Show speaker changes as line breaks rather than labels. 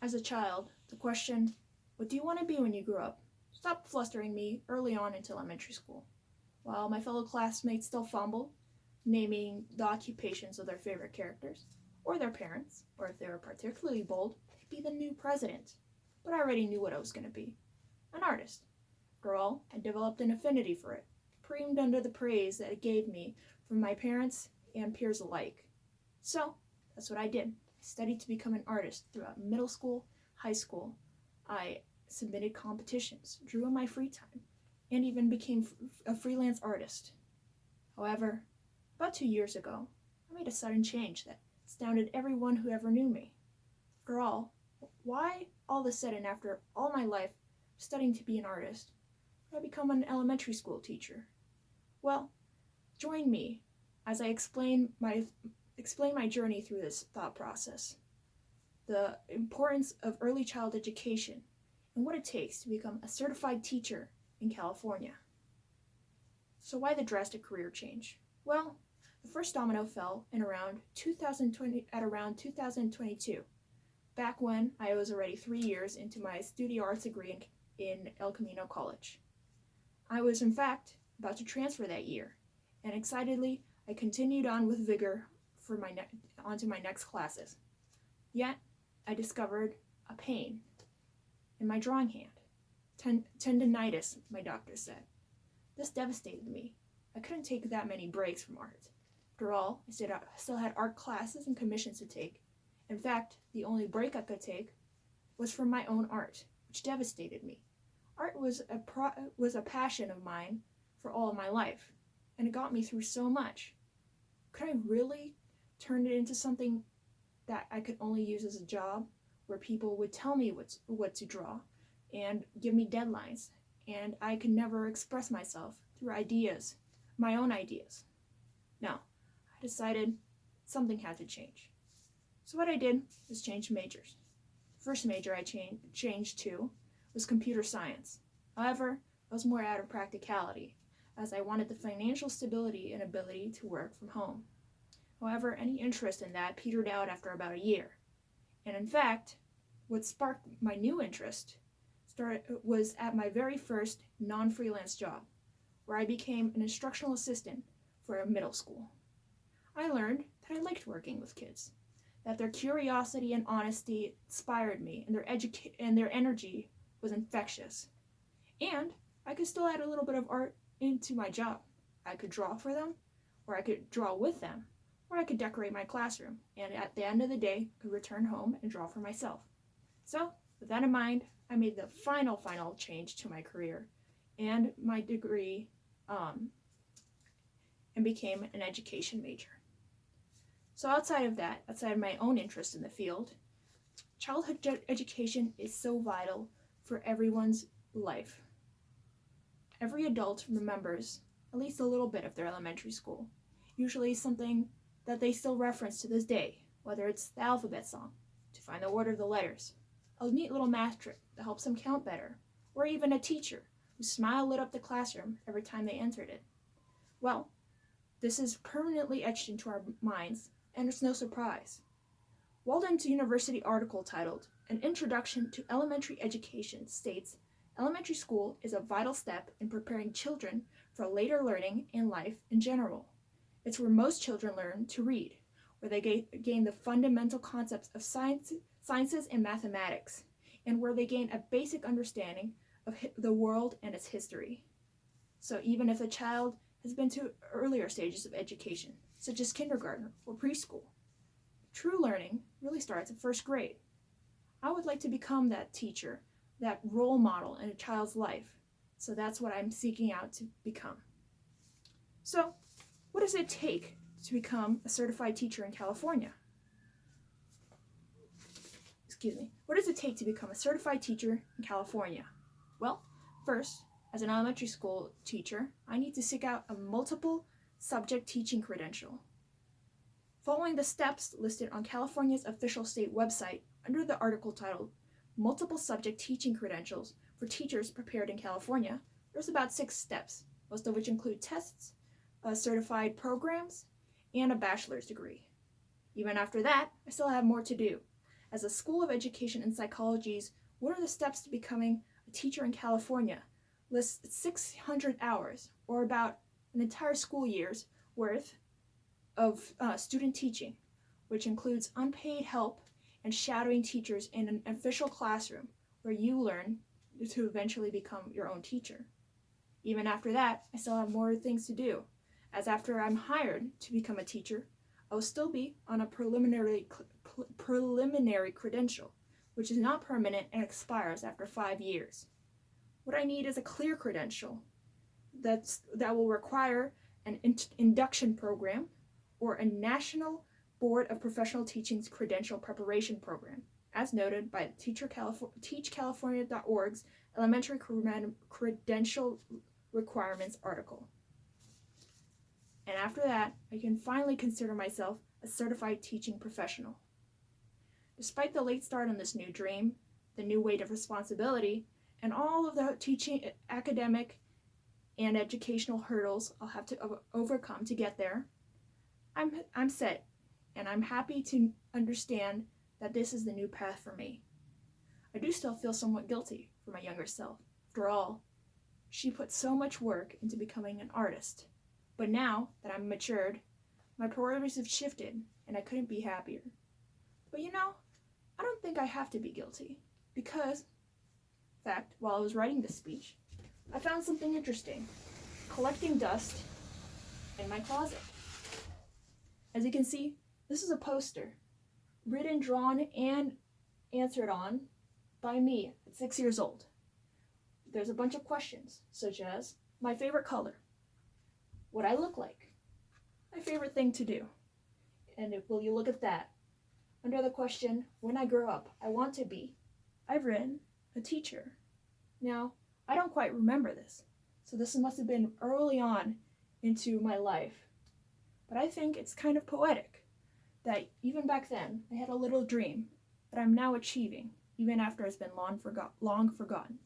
As a child, the question, "What do you want to be when you grow up?" stopped flustering me early on into elementary school. While my fellow classmates still fumbled, naming the occupations of their favorite characters, or their parents, or if they were particularly bold, be the new president. But I already knew what I was going to be: an artist. After all, I developed an affinity for it, creamed under the praise that it gave me from my parents and peers alike. So, that's what I did. I studied to become an artist throughout middle school, high school. I submitted competitions, drew in my free time, and even became a freelance artist. However, about 2 years ago, I made a sudden change that astounded everyone who ever knew me. After all, why all of a sudden, after all my life studying to be an artist, would I become an elementary school teacher? Well, join me as I explain my journey through this thought process, the importance of early child education, and what it takes to become a certified teacher in California. So why the drastic career change? Well, the first domino fell in around 2022, back when I was already 3 years into my studio arts degree in El Camino College. I was, in fact, about to transfer that year, and excitedly, I continued on with vigor for onto my next classes. Yet, I discovered a pain in my drawing hand. Tendinitis, my doctor said. This devastated me. I couldn't take that many breaks from art. After all, I still had art classes and commissions to take. In fact, the only break I could take was from my own art, which devastated me. Art was a passion of mine for all of my life, and it got me through so much. Could I really turn it into something that I could only use as a job, where people would tell me what to draw and give me deadlines, and I could never express myself through ideas, my own ideas? No, I decided something had to change. So what I did was change majors. The first major I changed to was computer science. However, I was more out of practicality, as I wanted the financial stability and ability to work from home. However, any interest in that petered out after about a year. And in fact, what sparked my new interest was at my very first non-freelance job, where I became an instructional assistant for a middle school. I learned that I liked working with kids, that their curiosity and honesty inspired me, and their energy was infectious. And I could still add a little bit of art into my job. I could draw for them, or I could draw with them, or I could decorate my classroom, and at the end of the day, could return home and draw for myself. So, with that in mind, I made the final change to my career and my degree, and became an education major. So outside of my own interest in the field, childhood education is so vital for everyone's life. Every adult remembers at least a little bit of their elementary school, usually something that they still reference to this day, whether it's the alphabet song, to find the order of the letters, a neat little math trick that helps them count better, or even a teacher whose smile lit up the classroom every time they entered it. Well, this is permanently etched into our minds, and it's no surprise. Walden's University article titled "An Introduction to Elementary Education" states, "Elementary school is a vital step in preparing children for later learning and life in general. It's where most children learn to read, where they gain the fundamental concepts of sciences and mathematics, and where they gain a basic understanding of the world and its history." So even if a child has been to earlier stages of education, such as kindergarten or preschool, true learning really starts at first grade. I would like to become that teacher, that role model in a child's life, so that's what I'm seeking out to become. So, what does it take to become a certified teacher in California? What does it take to become a certified teacher in California? Well, first, as an elementary school teacher, I need to seek out a multiple subject teaching credential. Following the steps listed on California's official state website under the article titled "Multiple Subject Teaching Credentials for Teachers Prepared in California," there's about 6 steps, most of which include tests, certified programs, and a bachelor's degree. Even after that, I still have more to do, as the School of Education and Psychology's What Are the Steps to Becoming a Teacher in California lists 600 hours, or about an entire school year's worth of student teaching, which includes unpaid help and shadowing teachers in an official classroom where you learn to eventually become your own teacher. Even after that, I still have more things to do, as after I'm hired to become a teacher, I will still be on a preliminary credential, which is not permanent and expires after 5 years. What I need is a clear credential that will require an induction program or a National Board of Professional Teaching's credential preparation program, as noted by TeachCalifornia.org's Elementary Credential Requirements article. And after that, I can finally consider myself a certified teaching professional. Despite the late start on this new dream, the new weight of responsibility, and all of the teaching, academic, and educational hurdles I'll have to overcome to get there, I'm set, and I'm happy to understand that this is the new path for me. I do still feel somewhat guilty for my younger self. After all, she put so much work into becoming an artist. But now that I'm matured, my priorities have shifted, and I couldn't be happier. But I don't think I have to be guilty, because, in fact, while I was writing this speech, I found something interesting, collecting dust in my closet. As you can see, this is a poster, written, drawn, and answered on by me at 6 years old. There's a bunch of questions, such as my favorite color, what I look like, my favorite thing to do, and will you look at that? Under the question, when I grow up, I want to be, I've written a teacher. Now, I don't quite remember this, so this must have been early on into my life. But I think it's kind of poetic that even back then, I had a little dream that I'm now achieving, even after it's been long forgotten.